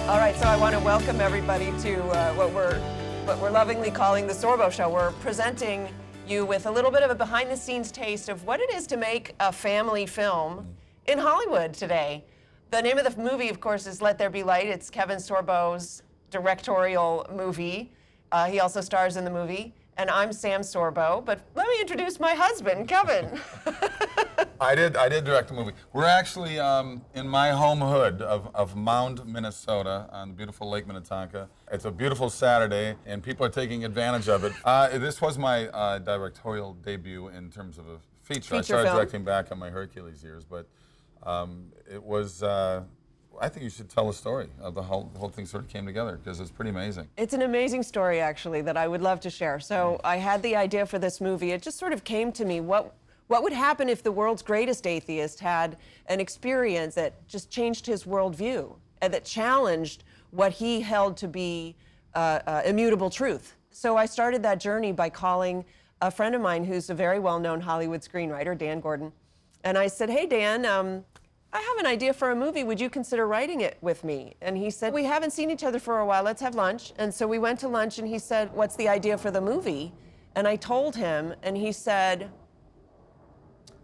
All right, so I want to welcome everybody to what we're lovingly calling the Sorbo Show. We're presenting you with a little bit of a behind-the-scenes taste of what it is to make a family film in Hollywood today. The name of the movie, of course, is Let There Be Light. It's Kevin Sorbo's directorial movie. He also stars in the movie. And I'm Sam Sorbo, but let me introduce my husband, Kevin. I did direct the movie. We're actually in my home hood of Mound, Minnesota, on the beautiful Lake Minnetonka. It's a beautiful Saturday, and people are taking advantage of it. This was my directorial debut in terms of a feature. I started directing back on my Hercules years, but it was. I think you should tell a story of the whole thing sort of came together, because it's pretty amazing. It's an amazing story, actually, that I would love to share. So I had the idea for this movie. It just sort of came to me, what would happen if the world's greatest atheist had an experience that just changed his worldview and that challenged what he held to be immutable truth? So I started that journey by calling a friend of mine who's a very well-known Hollywood screenwriter, Dan Gordon. And I said, hey, Dan, I have an idea for a movie. Would you consider writing it with me? And he said, we haven't seen each other for a while. Let's have lunch. And so we went to lunch, and he said, what's the idea for the movie? And I told him, and he said,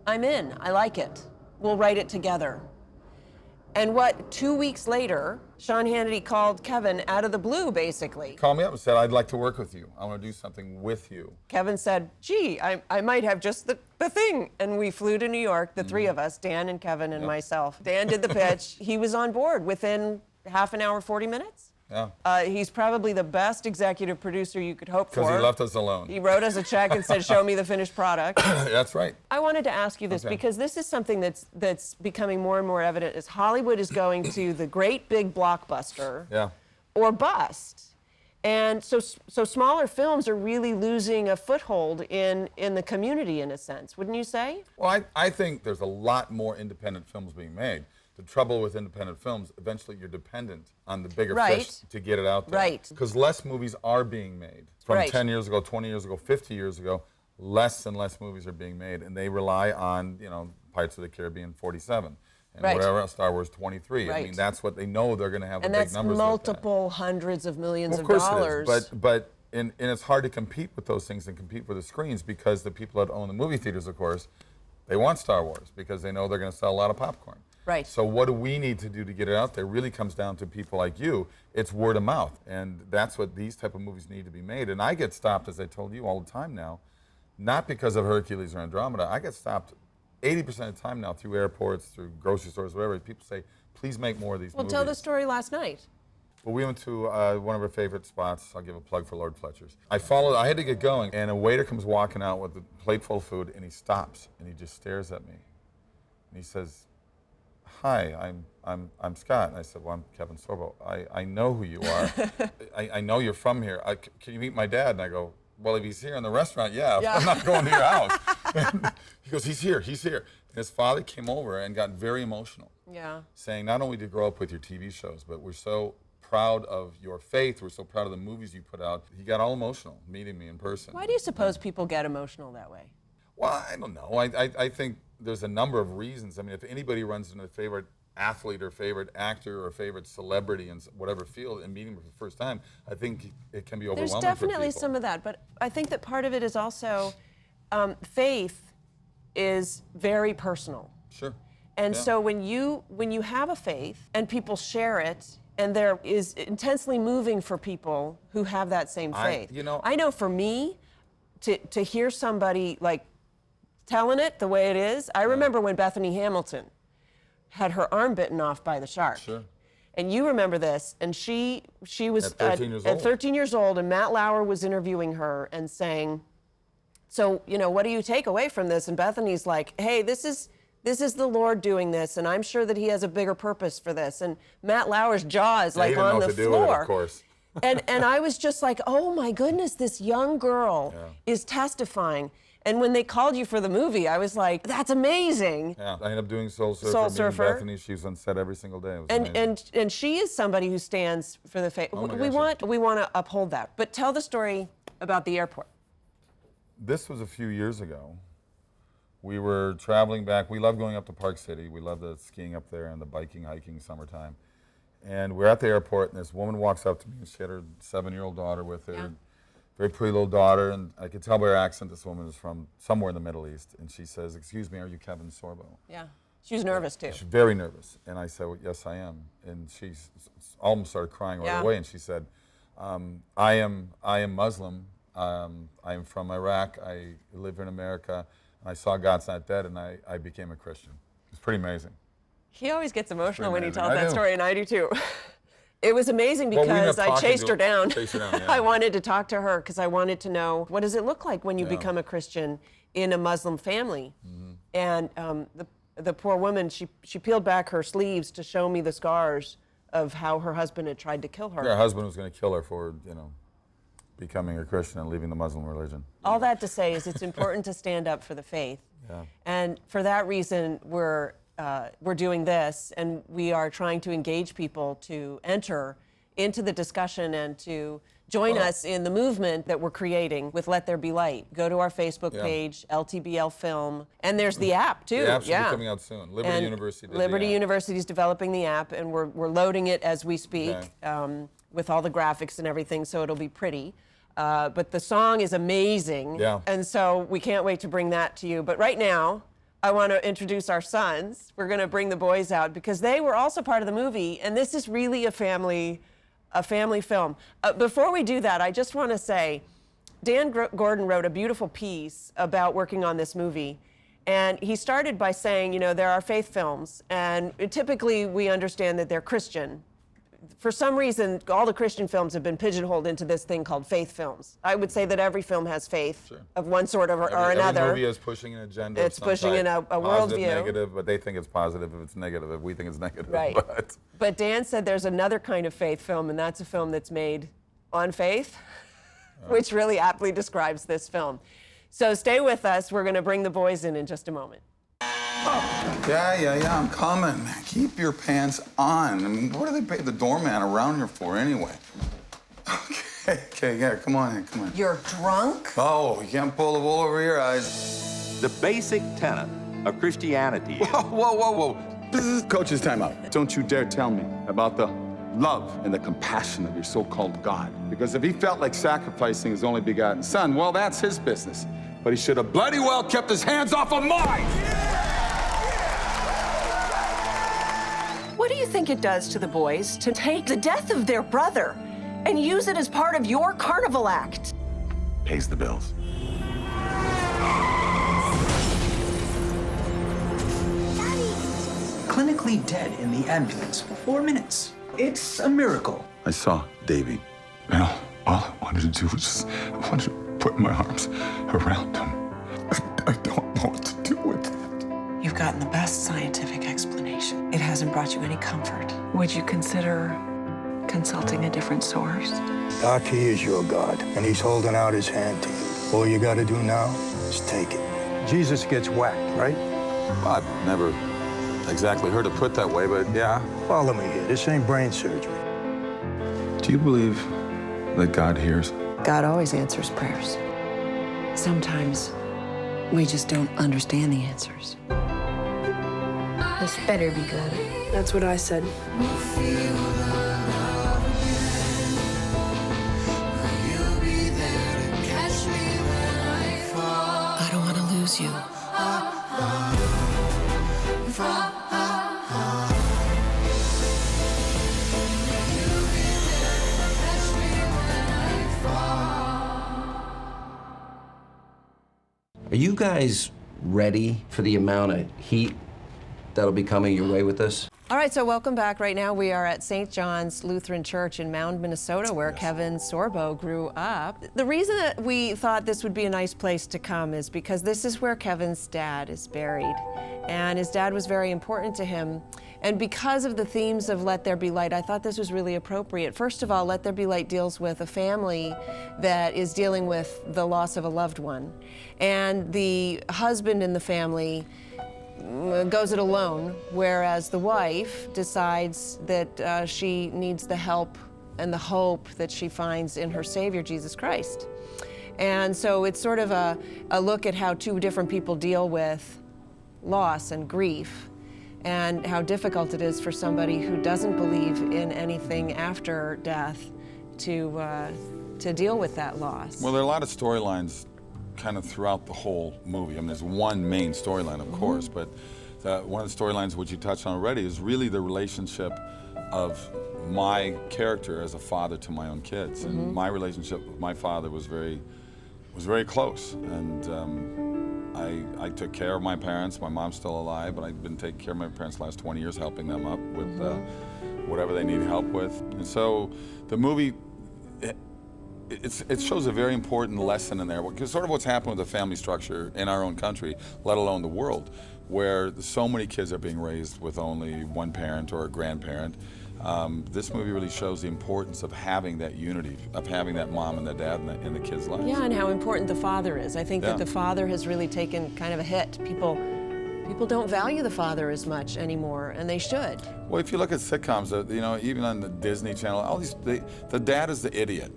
I'm in. I like it. We'll write it together. And 2 weeks later, Sean Hannity called Kevin out of the blue, basically. Called me up and said, I'd like to work with you. I want to do something with you. Kevin said, gee, I might have just the thing. And we flew to New York, the three of us, Dan and Kevin and myself. Dan did the pitch. He was on board within half an hour, 40 minutes. Yeah. He's probably the best executive producer you could hope for. Because he left us alone. He wrote us a check and said, show me the finished product. That's right. I wanted to ask you this because this is something that's becoming more and more evident as Hollywood is going to the great big blockbuster or bust. And so smaller films are really losing a foothold in the community, in a sense, wouldn't you say? Well, I think there's a lot more independent films being made. The trouble with independent films, eventually you're dependent on the bigger fish to get it out there. Right. Because less movies are being made. From 10 years ago, 20 years ago, 50 years ago, less and less movies are being made. And they rely on, Pirates of the Caribbean 47. And whatever else, Star Wars 23. I mean, that's what they know they're going to have the big numbers. And that's multiple hundreds of millions of dollars. Of course it is, but it's hard to compete with those things and compete for the screens, because the people that own the movie theaters, of course, they want Star Wars because they know they're going to sell a lot of popcorn. Right. So what do we need to do to get it out there? Really comes down to people like you. It's word of mouth, and that's what these type of movies need to be made. And I get stopped, as I told you, all the time now, not because of Hercules or Andromeda. I get stopped 80% of the time now through airports, through grocery stores, whatever. People say, please make more of these movies. Well, tell the story last night. Well, we went to one of our favorite spots. I'll give a plug for Lord Fletcher's. I had to get going, and a waiter comes walking out with a plate full of food, and he stops, and he just stares at me. And he says, hi, I'm Scott. And I said, well, I'm Kevin Sorbo. I know who you are. I know you're from here. Can you meet my dad? And I go, well, if he's here in the restaurant, yeah. I'm not going to your house. And he goes, he's here. And his father came over and got very emotional. Yeah. Saying, not only did you grow up with your TV shows, but we're so proud of your faith. We're so proud of the movies you put out. He got all emotional meeting me in person. Why do you suppose people get emotional that way? Well, I don't know. I think there's a number of reasons. I mean, if anybody runs into a favorite athlete or favorite actor or favorite celebrity in whatever field and meeting them for the first time, I think it can be overwhelming for people. There's definitely some of that, but I think that part of it is also faith is very personal. Sure. And so when you have a faith and people share it, and there is intensely moving for people who have that same faith. I know for me, to hear somebody like telling it the way it is. I remember when Bethany Hamilton had her arm bitten off by the shark. Sure. And you remember this, and she was at 13 years old. At 13 years old, and Matt Lauer was interviewing her and saying, so, what do you take away from this? And Bethany's like, hey, this is the Lord doing this, and I'm sure that he has a bigger purpose for this. And Matt Lauer's jaw is like on the floor. Do with it, of course. and I was just like, oh my goodness, this young girl is testifying. And when they called you for the movie, I was like, that's amazing. Yeah, I ended up doing Soul Surfer. Bethany, she was on set every single day. It was and she is somebody who stands for the faith. We want to uphold that. But tell the story about the airport. This was a few years ago. We were traveling back. We love going up to Park City. We love the skiing up there and the biking, hiking, summertime. And we're at the airport, and this woman walks up to me, and she had her 7-year-old daughter with her, very pretty little daughter, and I could tell by her accent this woman is from somewhere in the Middle East. And she says, "Excuse me, are you Kevin Sorbo?" Yeah. She was nervous too. She's very nervous. And I said, "Well, yes, I am." And she almost started crying right away, and she said, I am Muslim. I am from Iraq. I live in America. And I saw God's Not Dead, and I became a Christian. It's pretty amazing. He always gets emotional when he amazing. tells I that do. story, and I do too. It was amazing because I chased her down. I wanted to talk to her because I wanted to know, what does it look like when you become a Christian in a Muslim family? And the poor woman, she peeled back her sleeves to show me the scars of how her husband had tried to kill her. Her husband was going to kill her for, becoming a Christian and leaving the Muslim religion. All that to say is it's important to stand up for the faith. And for that reason, we're doing this, and we are trying to engage people to enter into the discussion and to join us in the movement that we're creating with Let There Be Light. Go to our Facebook page, LTBL Film, and there's the app too. The app should be coming out soon. Liberty University did Liberty the app. University is developing the app, and we're loading it as we speak with all the graphics and everything, so it'll be pretty. But the song is amazing, and so we can't wait to bring that to you. But right now, I want to introduce our sons. We're going to bring the boys out because they were also part of the movie, and this is really a family film. Before we do that, I just want to say, Dan Gordon wrote a beautiful piece about working on this movie, and he started by saying, there are faith films, and typically we understand that they're Christian. For some reason, all the Christian films have been pigeonholed into this thing called faith films. I would say that every film has faith of one sort or another. Every movie is pushing an agenda. It's pushing in a positive, worldview. Negative, but they think it's positive if it's negative. If we think it's negative. Right. But Dan said there's another kind of faith film, and that's a film that's made on faith, which really aptly describes this film. So stay with us. We're going to bring the boys in just a moment. Yeah, I'm coming. Keep your pants on. I mean, what do they pay the doorman around here for anyway? Okay, yeah, come on in, come on. You're drunk? Oh, you can't pull the wool over your eyes. The basic tenet of Christianity is... Whoa. This is Coach's timeout. Don't you dare tell me about the love and the compassion of your so-called God. Because if he felt like sacrificing his only begotten son, well, that's his business. But he should have bloody well kept his hands off of mine! What do you think it does to the boys to take the death of their brother and use it as part of your carnival act? Pays the bills. Clinically dead in the ambulance for 4 minutes. It's a miracle. I saw Davy. Well, all I wanted to do was I wanted to put my arms around him. I don't know what to do with it. You've gotten the best scientific explanation. It hasn't brought you any comfort. Would you consider consulting a different source? Doc, he is your God, and he's holding out his hand to you. All you gotta do now is take it. Jesus gets whacked, right? Well, I've never exactly heard it put that way, but yeah. Follow me here. This ain't brain surgery. Do you believe that God hears? God always answers prayers. Sometimes we just don't understand the answers. This better be good. That's what I said. I don't want to lose you. Are you guys ready for the amount of heat that'll be coming your way with this? All right, so welcome back. Right now we are at St. John's Lutheran Church in Mound, Minnesota, where Kevin Sorbo grew up. The reason that we thought this would be a nice place to come is because this is where Kevin's dad is buried. And his dad was very important to him. And because of the themes of Let There Be Light, I thought this was really appropriate. First of all, Let There Be Light deals with a family that is dealing with the loss of a loved one. And the husband in the family goes it alone, whereas the wife decides that she needs the help and the hope that she finds in her Savior, Jesus Christ. And so it's sort of a look at how two different people deal with loss and grief. and how difficult it is for somebody who doesn't believe in anything after death to deal with that loss. Well, there are a lot of storylines kind of throughout the whole movie. I mean, there's one main storyline, of course, but one of the storylines which you touched on already is really the relationship of my character as a father to my own kids. And my relationship with my father was very close. And I took care of my parents. My mom's still alive, but I've been taking care of my parents the last 20 years, helping them up with whatever they need help with. And so the movie, it shows a very important lesson in there, because sort of what's happened with the family structure in our own country, let alone the world, where so many kids are being raised with only one parent or a grandparent. This movie really shows the importance of having that unity, of having that mom and that dad in the kids' lives. Yeah, and how important the father is. I think that the father has really taken kind of a hit. People don't value the father as much anymore, and they should. Well, if you look at sitcoms, you know, even on the Disney Channel, all these, the dad is the idiot.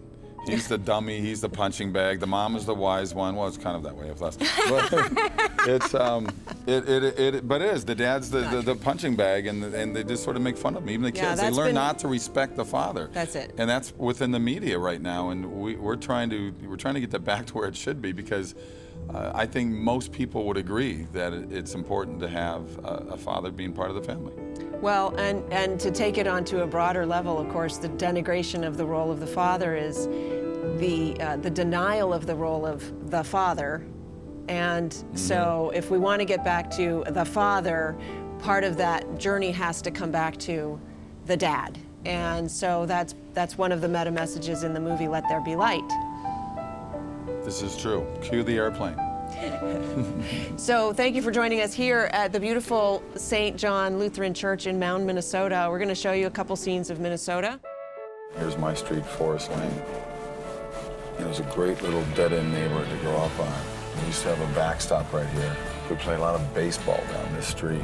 He's the dummy, he's the punching bag, the mom is the wise one. Well, it's kind of that way with us. But but it is. The dad's the punching bag, and they just sort of make fun of him. Even the kids, they learn not to respect the father. That's it. And that's within the media right now, and we're trying to get that back to where it should be, because I think most people would agree that it's important to have a father being part of the family. Well, and to take it onto a broader level, of course, the denigration of the role of the father is the denial of the role of the father. And so if we want to get back to the father, part of that journey has to come back to the dad. And so that's one of the meta messages in the movie, Let There Be Light. This is true. Cue the airplane. So thank you for joining us here at the beautiful St. John Lutheran Church in Mound, Minnesota. We're going to show you a couple scenes of Minnesota. Here's my street, Forest Lane. It was a great little dead-end neighborhood to grow up on. We used to have a backstop right here. We played a lot of baseball down this street.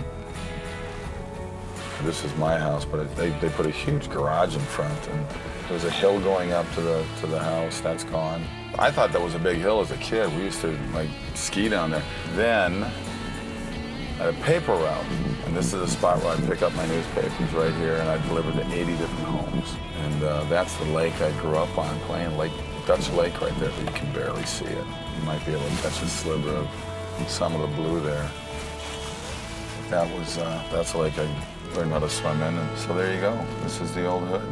This is my house, but they put a huge garage in front, and there was a hill going up to the house. That's gone. I thought that was a big hill as a kid. We used to like ski down there. Then I had a paper route, and this is a spot where I pick up my newspapers right here, and I deliver to 80 different homes. And that's the lake I grew up on, playing Dutch Lake right there, but you can barely see it. You might be able to catch a sliver of some of the blue there. That's the lake I learned how to swim in, and so there you go. This is the old hood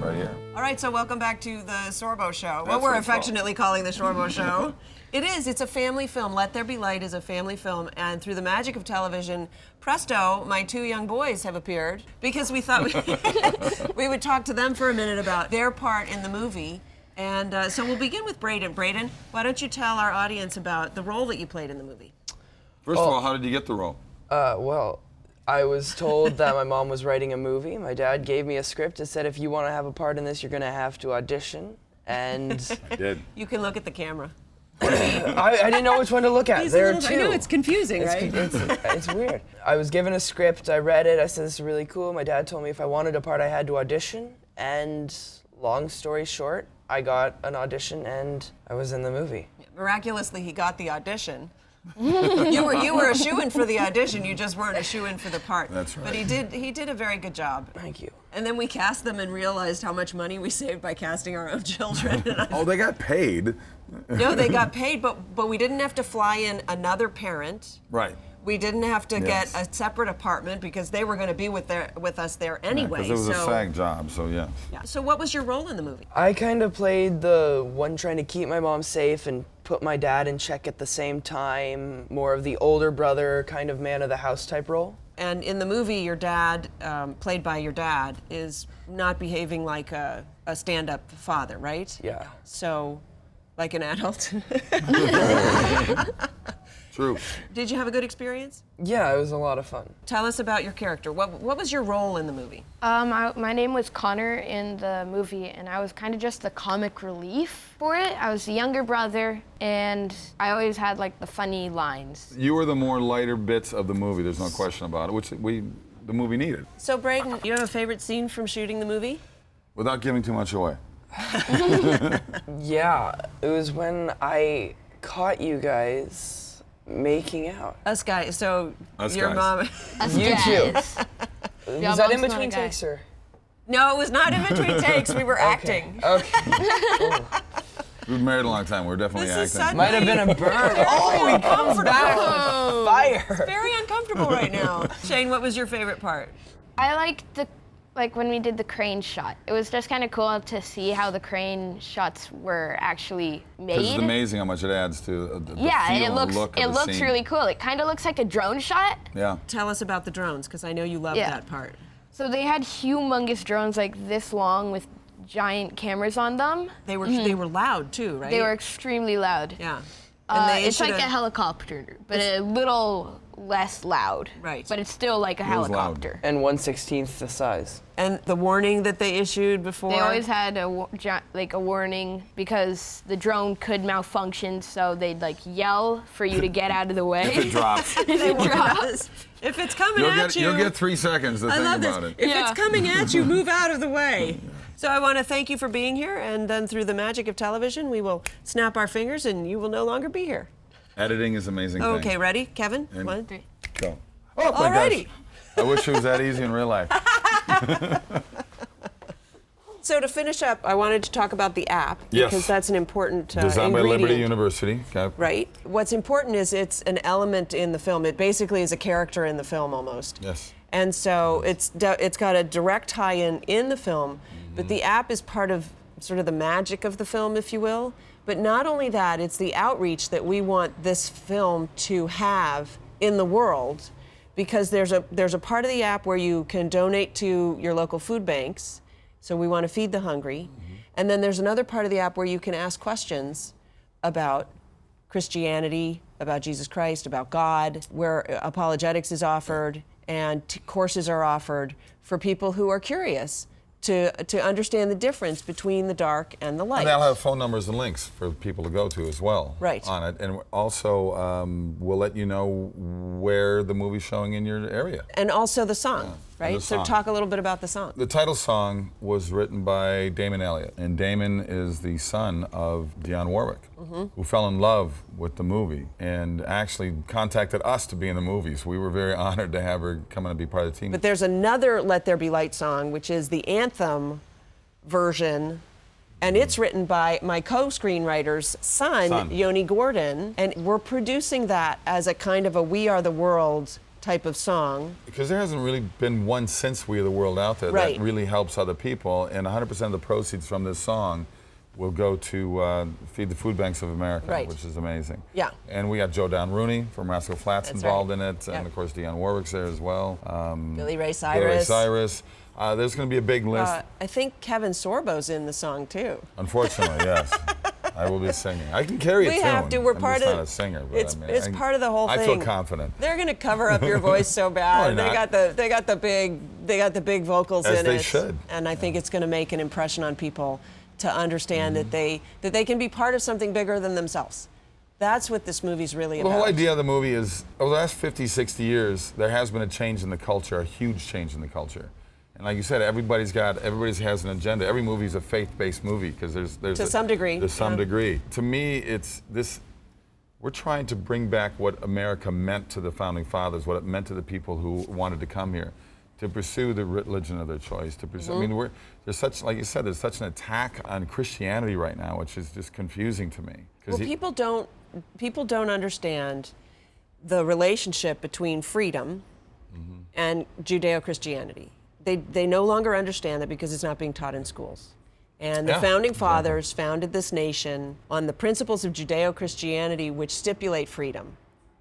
right here. All right, so welcome back to the Sorbo Show. What we're affectionately calling the Sorbo Show. It is. It's a family film. Let There Be Light is a family film, and through the magic of television, presto, my two young boys have appeared, because we thought we would talk to them for a minute about their part in the movie. And so we'll begin with Braden. Braden, why don't you tell our audience about the role that you played in the movie? First of all, how did you get the role? Well, I was told that my mom was writing a movie. My dad gave me a script and said, if you want to have a part in this, you're going to have to audition. And I did. You can look at the camera. I didn't know which one to look at. There are two. I know, it's confusing, right? It's weird. I was given a script, I read it, I said, this is really cool. My dad told me if I wanted a part, I had to audition. And long story short, I got an audition and I was in the movie. Miraculously, he got the audition. You were a shoo-in for the audition, you just weren't a shoo-in for the part. That's right. But he did a very good job. Thank you. And then we cast them and realized how much money we saved by casting our own children. Oh, they got paid. No, they got paid, but we didn't have to fly in another parent. Right. We didn't have to get a separate apartment because they were going to be with us there anyway. Because it was a SAG job, so yeah. So what was your role in the movie? I kind of played the one trying to keep my mom safe and put my dad in check at the same time, more of the older brother, kind of man of the house type role. And in the movie, your dad, played by your dad, is not behaving like a stand-up father, right? Yeah. So, like an adult. True. Did you have a good experience? Yeah, it was a lot of fun. Tell us about your character. What was your role in the movie? My name was Connor in the movie, and I was kind of just the comic relief for it. I was the younger brother, and I always had like the funny lines. You were the more lighter bits of the movie, there's no question about it, which the movie needed. So, Braden, you have a favorite scene from shooting the movie? Without giving too much away. Yeah, it was when I caught you guys Making out. Us guys. So Us your guys. mom. Us You two. guys. Was that in between takes or? No, it was not in between takes. We were acting. Okay. We've been married a long time. We're definitely This is acting. Might have been a burn. Oh, he comes back on fire. Very uncomfortable right now. Shane, what was your favorite part? I liked when we did the crane shot. It was just kind of cool to see how the crane shots were actually made. Because it's amazing how much it adds to the feel and and the look of it the looks scene. really cool. It kind of looks like a drone shot. Yeah. Tell us about the drones, because I know you love that part. So they had humongous drones like this long with giant cameras on them. They were loud too, right? They were extremely loud. Yeah. It's like a helicopter, but a little less loud. Right. But it's still like a helicopter. And 1/16th the size. And the warning that they issued before? They always had a warning because the drone could malfunction, so they'd like yell for you to get out of the way. If it drops. If it drops. If it's coming at you. You'll get 3 seconds to think about it. If it's coming at you, move out of the way. So I want to thank you for being here, and then through the magic of television, we will snap our fingers and you will no longer be here. Editing is an amazing thing. Okay, ready? Kevin? And 1, 3. Go. Oh, my Alrighty. gosh. I wish it was that easy in real life. So to finish up, I wanted to talk about the app, Yes. because that's an important Designed by ingredient. Liberty University. Okay. Right. What's important is it's an element in the film. It basically is a character in the film almost. Yes. And so it's got a direct tie-in in the film, but the app is part of sort of the magic of the film, if you will. But not only that, it's the outreach that we want this film to have in the world, because there's a part of the app where you can donate to your local food banks. So we want to feed the hungry. And then there's another part of the app where you can ask questions about Christianity, about Jesus Christ, about God, where apologetics is offered and courses are offered for people who are curious to understand the difference between the dark and the light. And they'll have phone numbers and links for people to go to as well. Right. On it. And also, we'll let you know where the movie's showing in your area. And also the song, right? the So song. talk a little bit about the song. The title song was written by Damon Elliott, and Damon is the son of Dionne Warwick, who fell in love with the movie and actually contacted us to be in the movies. We were very honored to have her come in and be part of the team. But there's another Let There Be Light song, which is the anthem version, and it's written by my co-screenwriter's son, Yoni Gordon, and we're producing that as a kind of a We Are the World type of song. Because there hasn't really been one since We Are the World out there Right. that really helps other people, and 100% of the proceeds from this song will go to feed the food banks of America, Right. which is amazing. Yeah. And we got Joe Don Rooney from Rascal Flatts That's involved right. in it, Yeah. and of course Dionne Warwick's there as well. Billy Ray Cyrus. Billy Ray Cyrus. There's going to be a big list. I think Kevin Sorbo's in the song too. Unfortunately, yes. I will be singing. I can carry a tune. We have to. We're I'm part just of. not a singer, but It's part of the whole thing. I feel confident. They're going to cover up your voice so bad. No, they're They got the big vocals As in they it. should. And I think it's going to make an impression on people to understand that they can be part of something bigger than themselves. That's what this movie's really about. The whole idea of the movie is, over the last 50, 60 years, there has been a change in the culture, a huge change in the culture. And like you said, everybody has an agenda. Every movie is a faith-based movie because there's To some degree. To some Yeah. degree. To me, it's this. We're trying to bring back what America meant to the founding fathers, what it meant to the people who wanted to come here, to pursue the religion of their choice. To pursue. I mean, there's such, like you said, there's such an attack on Christianity right now, which is just confusing to me. Well, people don't understand the relationship between freedom and Judeo-Christianity. They no longer understand that because it's not being taught in schools. And the founding fathers founded this nation on the principles of Judeo-Christianity, which stipulate freedom.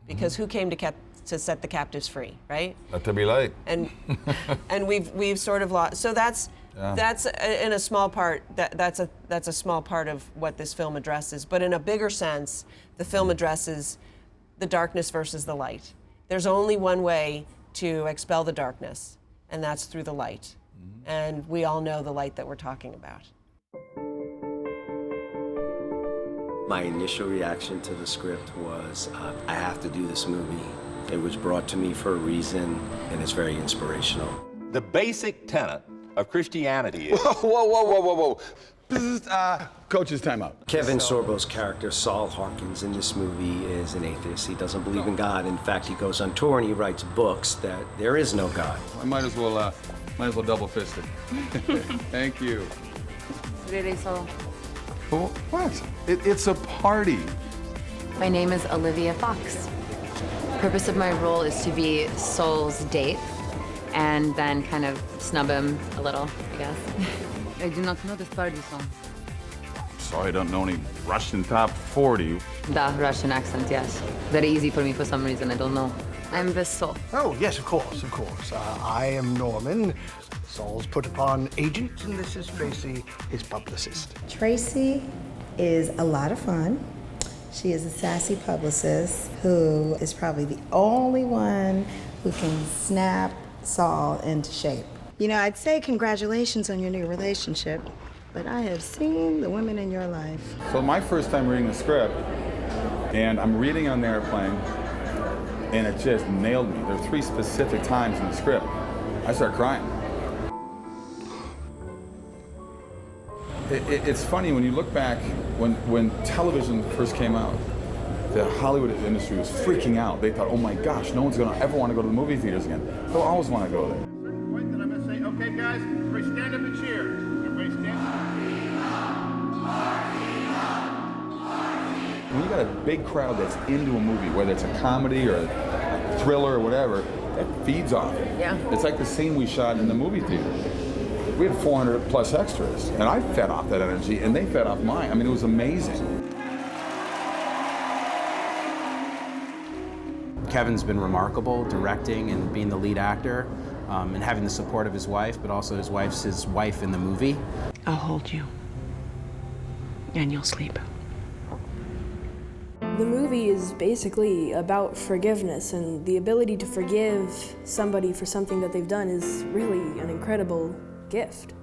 Because who came to set the captives free, right? Let there be light. And we've sort of lost. So that's in a small part. That's a small part of what this film addresses. But in a bigger sense, the film addresses the darkness versus the light. There's only one way to expel the darkness, and that's through the light. And we all know the light that we're talking about. My initial reaction to the script was, I have to do this movie. It was brought to me for a reason, and it's very inspirational. The basic tenet of Christianity is... Whoa. Coach's timeout. Kevin Sorbo's character, Saul Harkins, in this movie is an atheist. He doesn't believe in God. In fact, he goes on tour and he writes books that there is no God. I might as well double fist it. Thank you. Really, so. What? It's a party. My name is Olivia Fox. The purpose of my role is to be Saul's date and then kind of snub him a little, I guess. I do not know this party song. Sorry, I don't know any Russian top 40. The Russian accent, yes. Very easy for me for some reason, I don't know. I'm the Saul. Oh, yes, of course, of course. I am Norman, Saul's put upon agent, and this is Tracy, his publicist. Tracy is a lot of fun. She is a sassy publicist who is probably the only one who can snap Saul into shape. You know, I'd say congratulations on your new relationship, but I have seen the women in your life. So my first time reading the script, and I'm reading on the airplane, and it just nailed me. There are 3 specific times in the script. I start crying. It's funny when you look back, when television first came out, the Hollywood industry was freaking out. They thought, oh my gosh, no one's gonna ever want to go to the movie theaters again. They'll always want to go there. Point that I'm gonna say, okay guys, everybody stand up and cheer. Everybody stand up. When you got a big crowd that's into a movie, whether it's a comedy or a thriller or whatever, that feeds off it. Yeah. It's like the scene we shot in the movie theater. We had 400 plus extras, and I fed off that energy, and they fed off mine. I mean, it was amazing. Kevin's been remarkable, directing and being the lead actor, and having the support of his wife, but also his wife's his wife in the movie. I'll hold you, and you'll sleep. The movie is basically about forgiveness, and the ability to forgive somebody for something that they've done is really an incredible gift.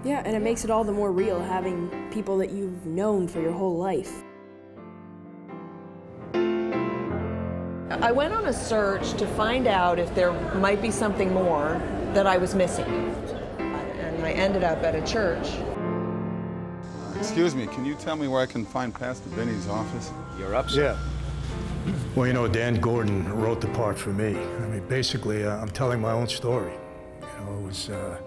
Yeah, and it makes it all the more real having people that you've known for your whole life. I went on a search to find out if there might be something more that I was missing. And I ended up at a church. Excuse me, can you tell me where I can find Pastor Benny's office? You're up, sir. Yeah. Well, you know, Dan Gordon wrote the part for me. I mean, basically, I'm telling my own story. You know, it was a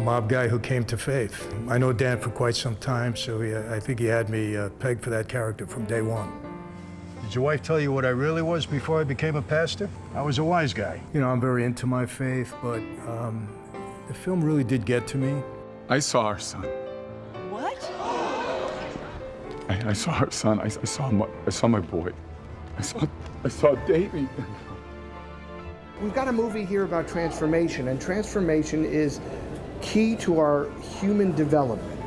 mob guy who came to faith. I know Dan for quite some time, so I think he had me pegged for that character from day one. Did your wife tell you what I really was before I became a pastor? I was a wise guy. You know, I'm very into my faith, but the film really did get to me. I saw our son. What? I saw our son. I saw my boy. I saw Davey. We've got a movie here about transformation, and transformation is key to our human development.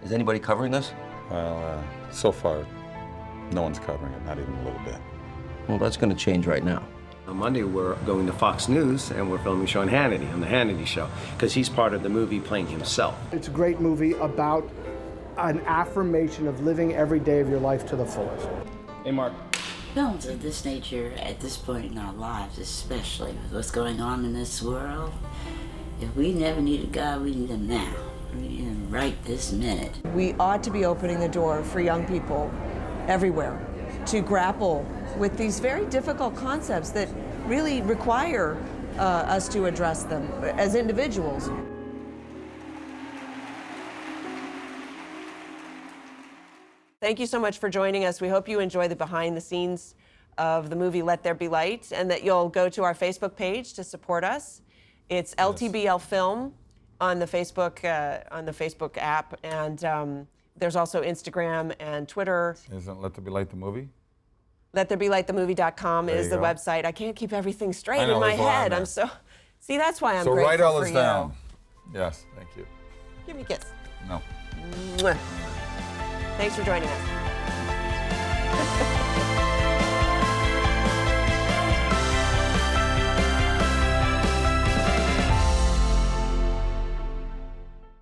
Is anybody covering this? Well, so far, no one's covering it, not even a little bit. Well, that's going to change right now. On Monday, we're going to Fox News, and we're filming Sean Hannity on The Hannity Show, because he's part of the movie playing himself. It's a great movie about an affirmation of living every day of your life to the fullest. Hey, Mark. Films of this nature at this point in our lives, especially with what's going on in this world, if we never needed God, we need him now. We need him right this minute. We ought to be opening the door for young people everywhere to grapple with these very difficult concepts that really require us to address them as individuals. Thank you so much for joining us. We hope you enjoy the behind the scenes of the movie Let There Be Light, and that you'll go to our Facebook page to support us. It's LTBL Film on the Facebook app, and there's also Instagram and Twitter. Isn't Let There Be Light the movie? LetThereBeLightTheMovie.com is the website. I can't keep everything straight in my head. I'm so. See, that's why I'm so grateful write all for this you. down. Yes, thank you. Give me a kiss. No. Mwah. Thanks for joining us.